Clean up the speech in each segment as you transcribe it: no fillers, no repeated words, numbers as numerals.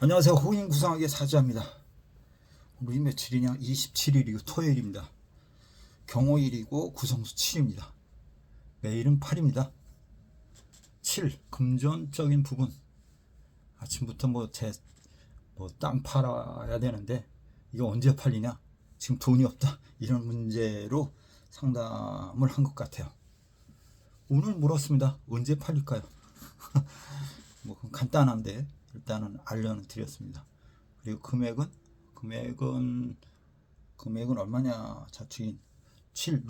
안녕하세요. 호인구상하게 사주합니다. 오늘이 며칠이냐? 27일이고 토요일입니다. 경호일이고 구성수 7입니다. 매일은 8입니다. 7. 금전적인 부분. 아침부터 땅 팔아야 되는데 이거 언제 팔리냐? 지금 돈이 없다. 이런 문제로 상담을 한 것 같아요. 오늘 물었습니다. 언제 팔릴까요? 간단한데 일단은 알려는 드렸습니다. 그리고 금액은 얼마냐? 자축인 7,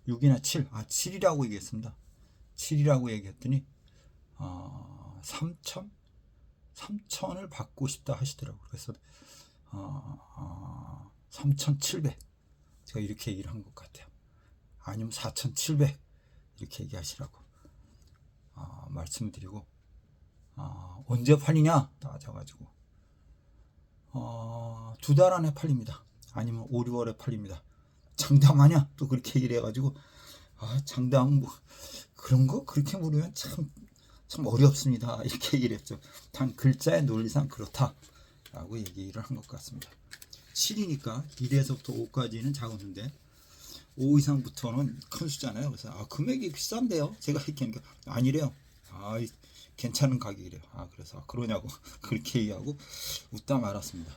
6이나 7. 7이라고 얘기했습니다. 7이라고 얘기했더니 3천을 받고 싶다 하시더라고요. 그래서 3,700 제가 이렇게 얘기를 한 것 같아요. 아니면 4,700 이렇게 얘기하시라고 말씀을 드리고, 언제 팔리냐 따져가지고 2달 안에 팔립니다. 아니면 5, 6월에 팔립니다. 장담하냐? 또 그렇게 얘기를 해가지고 장담 그런 거 그렇게 물으면 참 어렵습니다. 이렇게 얘기를 했죠. 단 글자의 논리상 그렇다라고 얘기를 한 것 같습니다. 7이니까 1에서부터 5까지는 작은데 5 이상부터는 큰 수잖아요. 그래서 금액이 비싼데요. 제가 얘기하니까 아니래요. 괜찮은 가격이래요. 그래서 그러냐고 그렇게 얘기하고 웃다 말았습니다.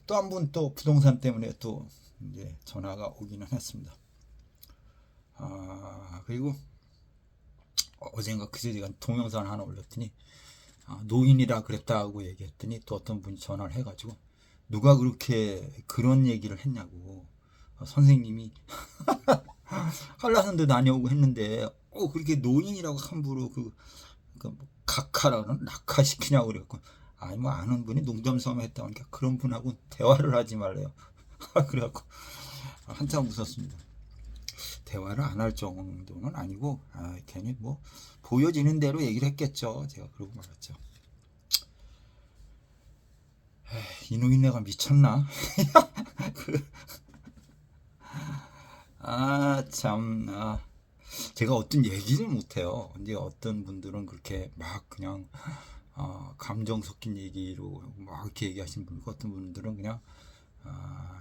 또 한 분 또 부동산 때문에 또 이제 전화가 오기는 했습니다. 그리고 어젠가 그제 제가 동영상 하나 올렸더니 노인이라 그랬다고 얘기했더니 또 어떤 분이 전화를 해가지고 누가 그렇게 그런 얘기를 했냐고, 선생님이 한라산도 다녀오고 했는데 그렇게 노인이라고 함부로 각하라는 낙하시키냐고 그랬고, 아는 분이 농담삼아 했다고 하니까 그런 분하고 대화를 하지 말래요. 그래갖고 한참 웃었습니다. 대화를 안 할 정도는 아니고 괜히 보여지는 대로 얘기를 했겠죠. 제가 그러고 말았죠. 이놈이 내가 미쳤나? 제가 어떤 얘기를 못해요. 근데 어떤 분들은 그렇게 막 그냥 감정 섞인 얘기로 막 이렇게 얘기하시는 분 있고, 어떤 분들은 그냥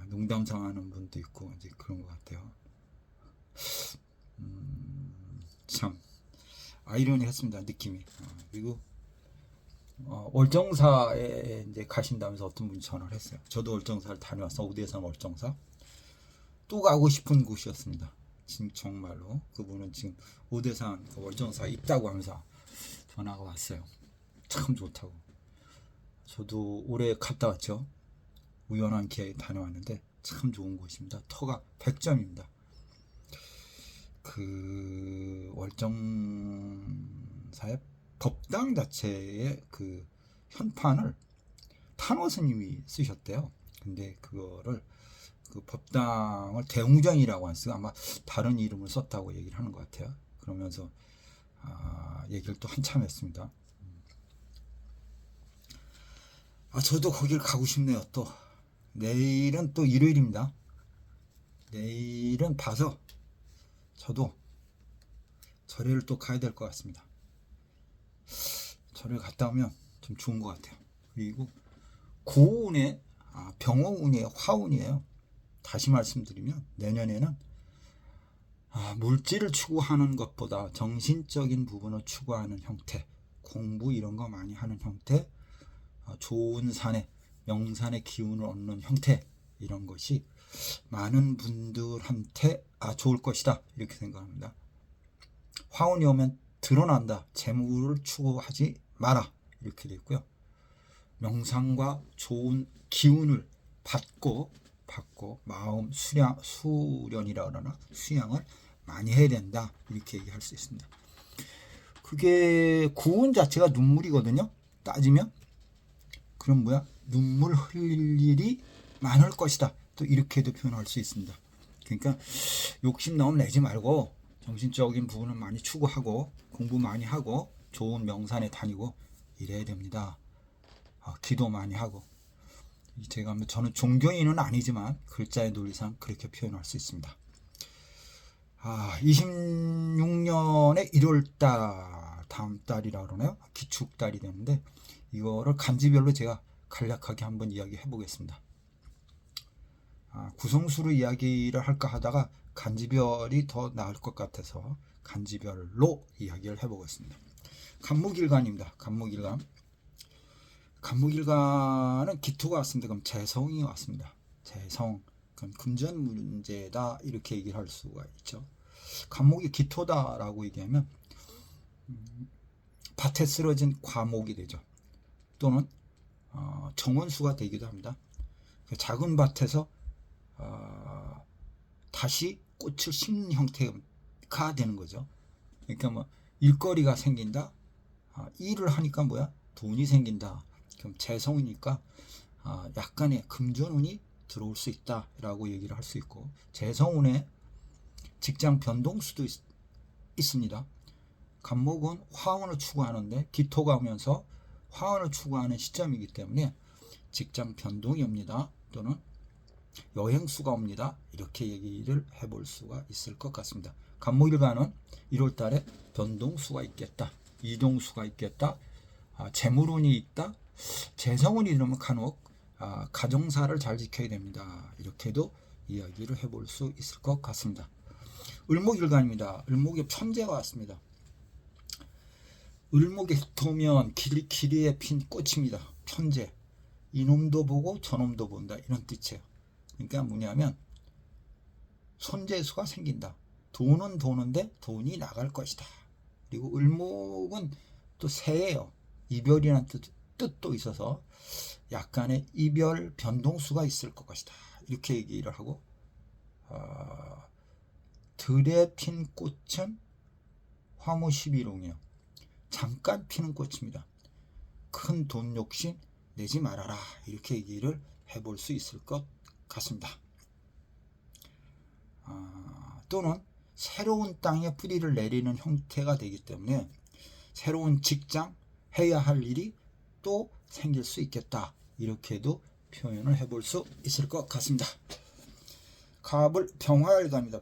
농담삼하는 분도 있고 이제 그런 것 같아요. 참 아이러니했습니다, 느낌이. 그리고 월정사에 이제 가신다면서 어떤 분이 전화를 했어요. 저도 월정사를 다녀왔어. 오대산 월정사. 또 가고 싶은 곳이었습니다. 지금 정말로 그분은 지금 오대산 월정사에 있다고 하면서 전화가 왔어요. 참 좋다고. 저도 올해 갔다 왔죠. 우연한 기회에 다녀왔는데 참 좋은 곳입니다. 터가 100점입니다. 그 월정사의 법당 자체의 그 현판을 탄호 스님이 쓰셨대요. 근데 그거를 그 법당을 대웅전이라고 안 쓰고 아마 다른 이름을 썼다고 얘기를 하는 것 같아요. 그러면서 얘기를 또 한참 했습니다. 저도 거길 가고 싶네요. 또 내일은 또 일요일입니다. 내일은 봐서 저도 절에를 또 가야 될 것 같습니다. 절을 갔다 오면 좀 좋은 것 같아요. 그리고 고운의 병호운이에요. 화운이에요. 다시 말씀드리면 내년에는 물질을 추구하는 것보다 정신적인 부분을 추구하는 형태, 공부 이런 거 많이 하는 형태, 좋은 산에 명산의 기운을 얻는 형태, 이런 것이 많은 분들한테 좋을 것이다 이렇게 생각합니다. 화운이 오면 드러난다. 재물을 추구하지 마라 이렇게 되어 있고요. 명상과 좋은 기운을 받고 마음 수련이라 그러나 수양을 많이 해야 된다 이렇게 얘기할 수 있습니다. 그게 구운 자체가 눈물이거든요. 따지면 그럼 눈물 흘릴 일이 많을 것이다. 또 이렇게도 표현할 수 있습니다. 그러니까 욕심 너무 내지 말고 정신적인 부분을 많이 추구하고 공부 많이 하고 좋은 명산에 다니고 이래야 됩니다. 기도 많이 하고. 저는 종교인은 아니지만 글자의 논리상 그렇게 표현할 수 있습니다. 26년의 1월달 다음 달이라 그러나요? 기축달이 되는데 이거를 간지별로 제가 간략하게 한번 이야기해 보겠습니다. 구성수로 이야기를 할까 하다가 간지별이 더 나을 것 같아서 간지별로 이야기를 해보겠습니다. 간목일간입니다. 간목일간은 기토가 왔습니다. 그럼 재성이 왔습니다. 재성, 그럼 금전 문제다 이렇게 얘기를 할 수가 있죠. 간목이 기토다라고 얘기하면 밭에 쓰러진 과목이 되죠. 또는 정원수가 되기도 합니다. 작은 밭에서 다시 꽃을 심는 형태가 되는 거죠. 그러니까 뭐 일거리가 생긴다. 일을 하니까 뭐야? 돈이 생긴다. 그럼 재성이니까 약간의 금전운이 들어올 수 있다라고 얘기를 할 수 있고, 재성운에 직장 변동수도 있습니다. 간목은 화운을 추구하는데 기토가 오면서 화운을 추구하는 시점이기 때문에 직장 변동이 옵니다. 또는 여행수가 옵니다. 이렇게 얘기를 해볼 수가 있을 것 같습니다. 간목일간은 1월달에 변동수가 있겠다. 이동수가 있겠다. 재물운이 있다. 재성운이 이러면 간혹 가정사를 잘 지켜야 됩니다. 이렇게도 이야기를 해볼 수 있을 것 같습니다. 을목일간입니다. 을목에 편재가 왔습니다. 을목에 토면 길이에 핀 꽃입니다. 편재. 이놈도 보고 저놈도 본다 이런 뜻이에요. 그러니까 뭐냐면 손재수가 생긴다. 돈은 도는데 돈이 나갈 것이다. 그리고 을목은 또 새예요. 이별이라는 뜻도 있어서 약간의 이별 변동수가 있을 것이다. 이렇게 얘기를 하고, 들에 핀 꽃은 화무 11홍이에요. 잠깐 피는 꽃입니다. 큰 돈 욕심 내지 말아라. 이렇게 얘기를 해볼 수 있을 것 같습니다. 또는 새로운 땅에 뿌리를 내리는 형태가 되기 때문에 새로운 직장, 해야 할 일이 또 생길 수 있겠다. 이렇게도 표현을 해볼 수 있을 것 같습니다. 갑을 병화일간입니다.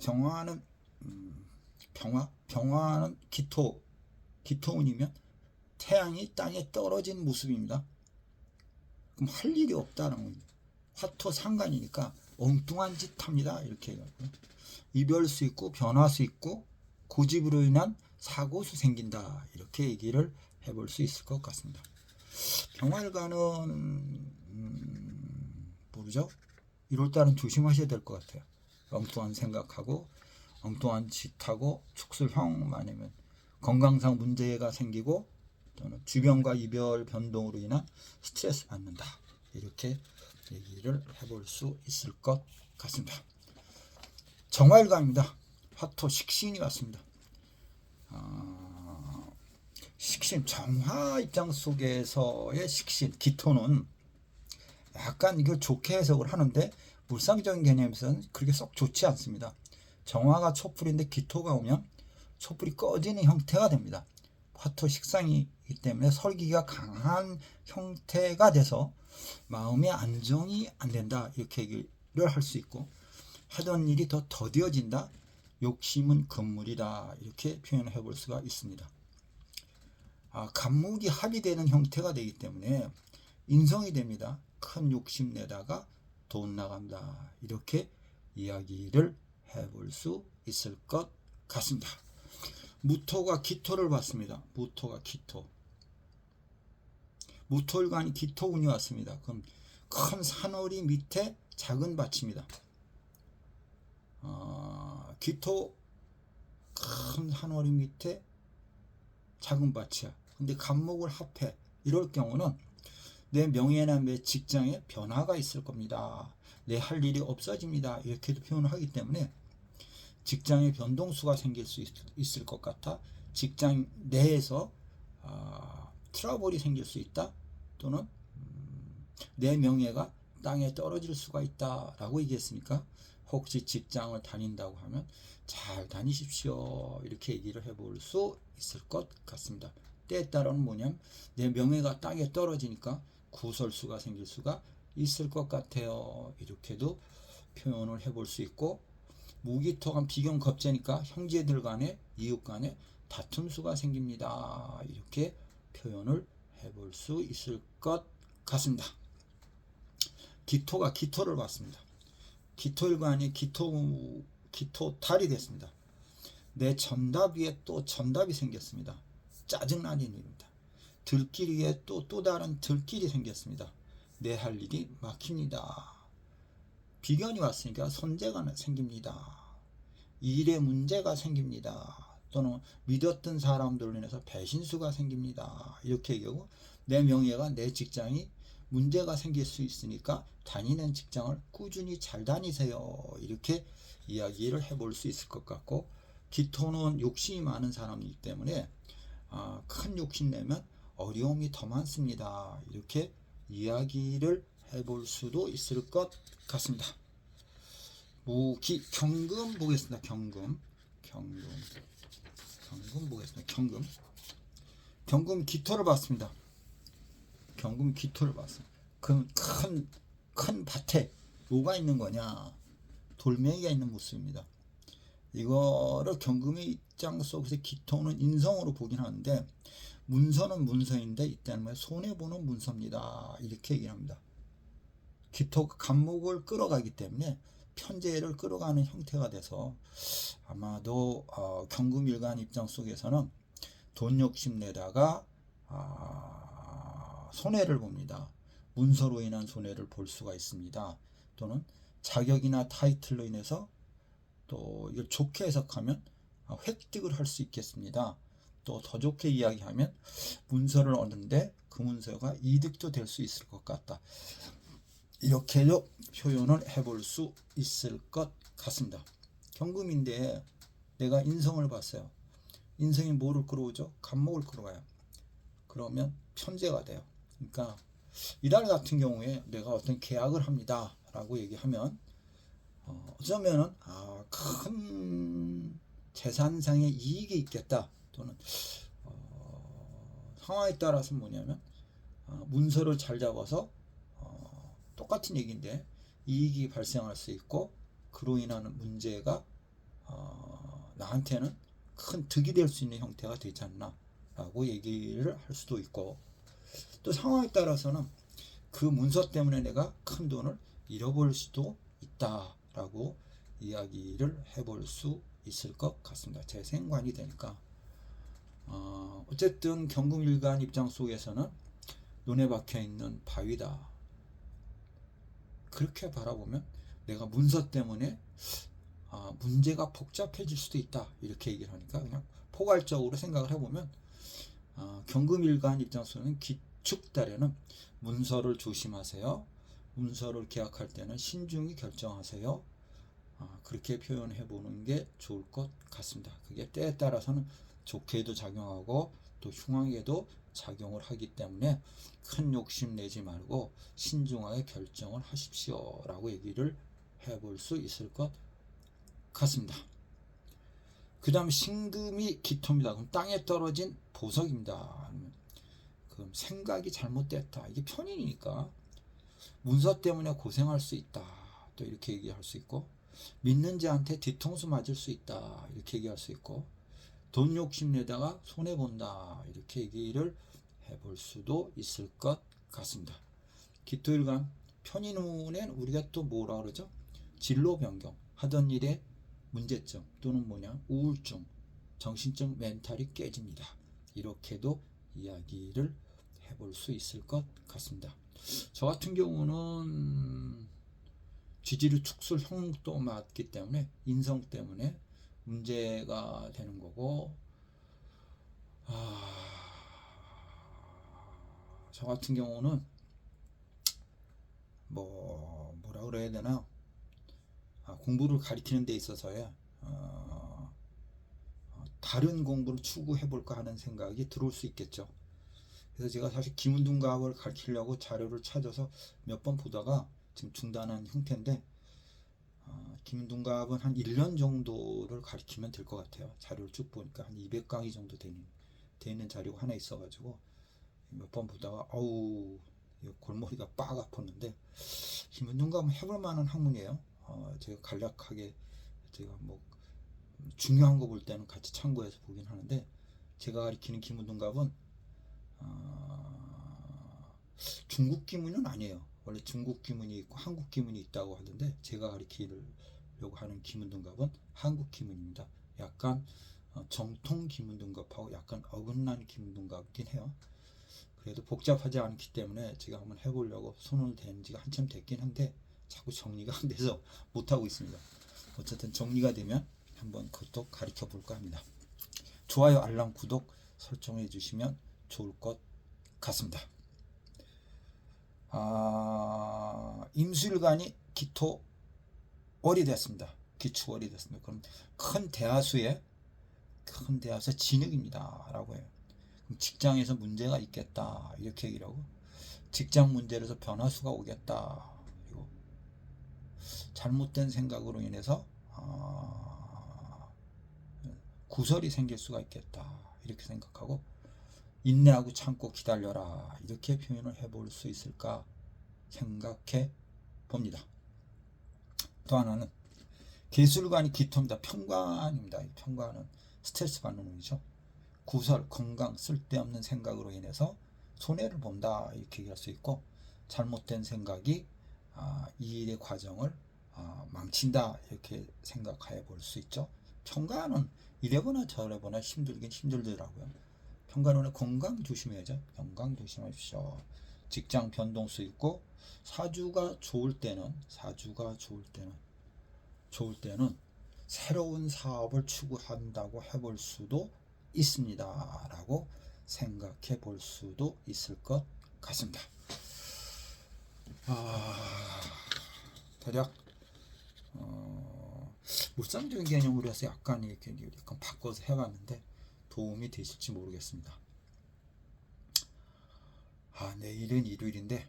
병화는 기토운이면 태양이 땅에 떨어진 모습입니다. 그럼 할 일이 없다는 겁니다. 화토 상간이니까 엉뚱한 짓 합니다. 이렇게 해가지고 이별수 있고 변화수 있고 고집으로 인한 사고수 생긴다. 이렇게 얘기를 해볼 수 있을 것 같습니다. 병화일간은 모르죠. 1월달은 조심하셔야 될 것 같아요. 엉뚱한 생각하고 엉뚱한 짓하고 축술형 아니면 건강상 문제가 생기고 또는 주변과 이별 변동으로 인한 스트레스 받는다. 이렇게 얘기를 해볼 수 있을 것 같습니다. 정화일간입니다. 화토 식신이 왔습니다. 식신, 정화 입장 속에서의 식신, 기토는 약간 이걸 좋게 해석을 하는데 물상적인 개념에서는 그렇게 썩 좋지 않습니다. 정화가 촛불인데 기토가 오면 촛불이 꺼지는 형태가 됩니다. 화토 식상이기 때문에 설기가 강한 형태가 돼서 마음의 안정이 안 된다. 이렇게 얘기를 할 수 있고, 하던 일이 더 더뎌진다. 욕심은 금물이다. 이렇게 표현해 볼 수가 있습니다. 간목이 합이 되는 형태가 되기 때문에 인성이 됩니다. 큰 욕심 내다가 돈 나간다. 이렇게 이야기를 해볼 수 있을 것 같습니다. 무토가 기토를 봤습니다. 무토가 기토. 무토일간이 기토운이 왔습니다. 그럼 큰 산허리 밑에 작은 밭입니다. 기토 큰 산허리 밑에 작은 밭이야. 근데 간목을 합해. 이럴 경우는 내 명예나 내 직장에 변화가 있을 겁니다. 내 할 일이 없어집니다. 이렇게도 표현을 하기 때문에 직장의 변동수가 생길 수 있을 것 같아. 직장 내에서 트러블이 생길 수 있다. 또는 내 명예가 땅에 떨어질 수가 있다라고 얘기했으니까 혹시 직장을 다닌다고 하면 잘 다니십시오. 이렇게 얘기를 해볼 수 있을 것 같습니다. 때에 따라는 뭐냐면 내 명예가 땅에 떨어지니까 구설수가 생길 수가 있을 것 같아요. 이렇게도 표현을 해볼 수 있고, 무기토가 비견겁제니까 형제들 간에 이웃 간에 다툼수가 생깁니다. 이렇게 표현을 해볼 수 있을 것 같습니다. 기토를 봤습니다. 기토일관이 기토달이 됐습니다. 내 전답 위에 또 전답이 생겼습니다. 짜증나는 일입니다. 들길 위에 또 다른 들길이 생겼습니다. 내 할 일이 막힙니다. 비견이 왔으니까 손재가 생깁니다. 일에 문제가 생깁니다. 또는 믿었던 사람들로 인해서 배신수가 생깁니다. 이렇게 얘기하고, 내 명예가, 내 직장이 문제가 생길 수 있으니까 다니는 직장을 꾸준히 잘 다니세요. 이렇게 이야기를 해볼 수 있을 것 같고, 기토는 욕심이 많은 사람이기 때문에 큰 욕심 내면 어려움이 더 많습니다. 이렇게 이야기를 해볼 수도 있을 것 같습니다. 경금 보겠습니다. 경금 보겠습니다. 경금 기토를 봤습니다. 그럼 큰 밭에 뭐가 있는 거냐? 돌멩이가 있는 모습입니다. 이거를 경금의 입장 속에서 기토는 인성으로 보긴 하는데, 문서는 문서인데 이때는 손해보는 문서입니다. 이렇게 얘기를 합니다. 기토가 간목을 끌어가기 때문에 편재를 끌어가는 형태가 돼서, 아마도 경금일간 입장 속에서는 돈 욕심 내다가 손해를 봅니다. 문서로 인한 손해를 볼 수가 있습니다. 또는 자격이나 타이틀로 인해서, 또 이걸 좋게 해석하면 획득을 할 수 있겠습니다. 또 더 좋게 이야기하면 문서를 얻는데 그 문서가 이득도 될 수 있을 것 같다. 이렇게도 표현을 해볼 수 있을 것 같습니다. 경금인데 내가 인성을 봤어요. 인성이 뭐를 끌어오죠? 간목을 끌어와요. 그러면 편재가 돼요. 그러니까 이달 같은 경우에 내가 어떤 계약을 합니다 라고 얘기하면, 어쩌면은 큰 재산상의 이익이 있겠다. 또는 상황에 따라서 뭐냐면, 문서를 잘 잡아서 똑같은 얘기인데 이익이 발생할 수 있고, 그로 인한 문제가 나한테는 큰 득이 될 수 있는 형태가 되지 않나 라고 얘기를 할 수도 있고, 또 상황에 따라서는 그 문서 때문에 내가 큰 돈을 잃어버릴 수도 있다 라고 이야기를 해볼 수 있을 것 같습니다. 제 생관이 되니까. 어쨌든 경금일간 입장 속에서는 눈에 박혀있는 바위다. 그렇게 바라보면 내가 문서 때문에 문제가 복잡해질 수도 있다. 이렇게 얘기를 하니까 그냥 포괄적으로 생각을 해보면, 경금일간 입장에서는 기축달에는 문서를 조심하세요. 문서를 계약할 때는 신중히 결정하세요. 그렇게 표현해 보는 게 좋을 것 같습니다. 그게 때에 따라서는 좋게도 작용하고 또 흉하게도 작용을 하기 때문에 큰 욕심 내지 말고 신중하게 결정을 하십시오 라고 얘기를 해볼 수 있을 것 같습니다. 그 다음 신금이 기토입니다. 그럼 땅에 떨어진 보석입니다. 그럼 생각이 잘못됐다. 이게 편인이니까 문서 때문에 고생할 수 있다. 또 이렇게 얘기할 수 있고, 믿는 자한테 뒤통수 맞을 수 있다. 이렇게 얘기할 수 있고, 돈 욕심 내다가 손해본다. 이렇게 얘기를 해볼 수도 있을 것 같습니다. 기토일간 편인운엔 우리가 또 뭐라 그러죠? 진로 변경, 하던 일에 문제점 또는 우울증, 정신적 멘탈이 깨집니다. 이렇게도 이야기를 해볼 수 있을 것 같습니다. 저 같은 경우는 지지류 축술형도 맞기 때문에 인성 때문에 문제가 되는 거고, 저 같은 경우는 뭐라 그래야 되나, 공부를 가리키는 데 있어서의 다른 공부를 추구해 볼까 하는 생각이 들어올 수 있겠죠. 그래서 제가 사실 김운둔갑을 가르치려고 자료를 찾아서 몇 번 보다가 지금 중단한 형태인데, 김운둔갑은 한 1년 정도를 가르치면 될 것 같아요. 자료를 쭉 보니까 한 200강의 정도 되는 자료가 하나 있어가지고 몇 번 보다가 골머리가 빡 아팠는데, 김운둔갑은 해볼 만한 학문이에요. 제가 간략하게 제가 중요한 거 볼 때는 같이 참고해서 보긴 하는데, 제가 가리키는 기문동갑은 중국 기문은 아니에요. 원래 중국 기문이 있고 한국 기문이 있다고 하던데, 제가 가리키려고 하는 기문동갑은 한국 기문입니다. 약간 정통 기문동갑하고 약간 어긋난 기문동갑이긴 해요. 그래도 복잡하지 않기 때문에 제가 한번 해보려고 손을 댄 지가 한참 됐긴 한데 자꾸 정리가 안 돼서 못하고 있습니다. 어쨌든 정리가 되면 한번 그것도 가르쳐 볼까 합니다. 좋아요, 알람, 구독 설정해 주시면 좋을 것 같습니다. 임술관이 기초월이 됐습니다. 기초월이 됐습니다. 그럼 큰 대하수의 진흙입니다 라고 해요. 직장에서 문제가 있겠다 이렇게 얘기를 하고, 직장 문제에서 변화수가 오겠다, 그리고 잘못된 생각으로 인해서 구설이 생길 수가 있겠다 이렇게 생각하고, 인내하고 참고 기다려라 이렇게 표현을 해볼 수 있을까 생각해 봅니다. 또 하나는 기술관이 기토입니다. 평관입니다. 평관은 스트레스 받는 운이죠. 구설, 건강, 쓸데없는 생각으로 인해서 손해를 본다 이렇게 얘기할 수 있고, 잘못된 생각이 이 일의 과정을 망친다 이렇게 생각해 볼 수 있죠. 평관은 이래거나 저래거나 힘들긴 힘들더라고요. 평관은 건강 조심해야죠. 건강 조심하십시오. 직장 변동수 있고, 사주가 좋을 때는 새로운 사업을 추구한다고 해볼 수도 있습니다 라고 생각해 볼 수도 있을 것 같습니다. 대략 물상적인 개념으로 해서 약간 바꿔서 해봤는데 도움이 되실지 모르겠습니다. 내일은 일요일인데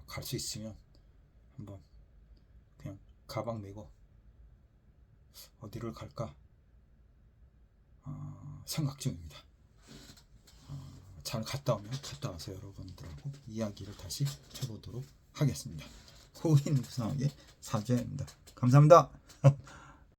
갈 수 있으면 한번 그냥 가방 메고 어디를 갈까 생각 중입니다. 잘 갔다 오면 갔다 와서 여러분들하고 이야기를 다시 해보도록 하겠습니다. 코인 구성하기 사죄입니다. 감사합니다.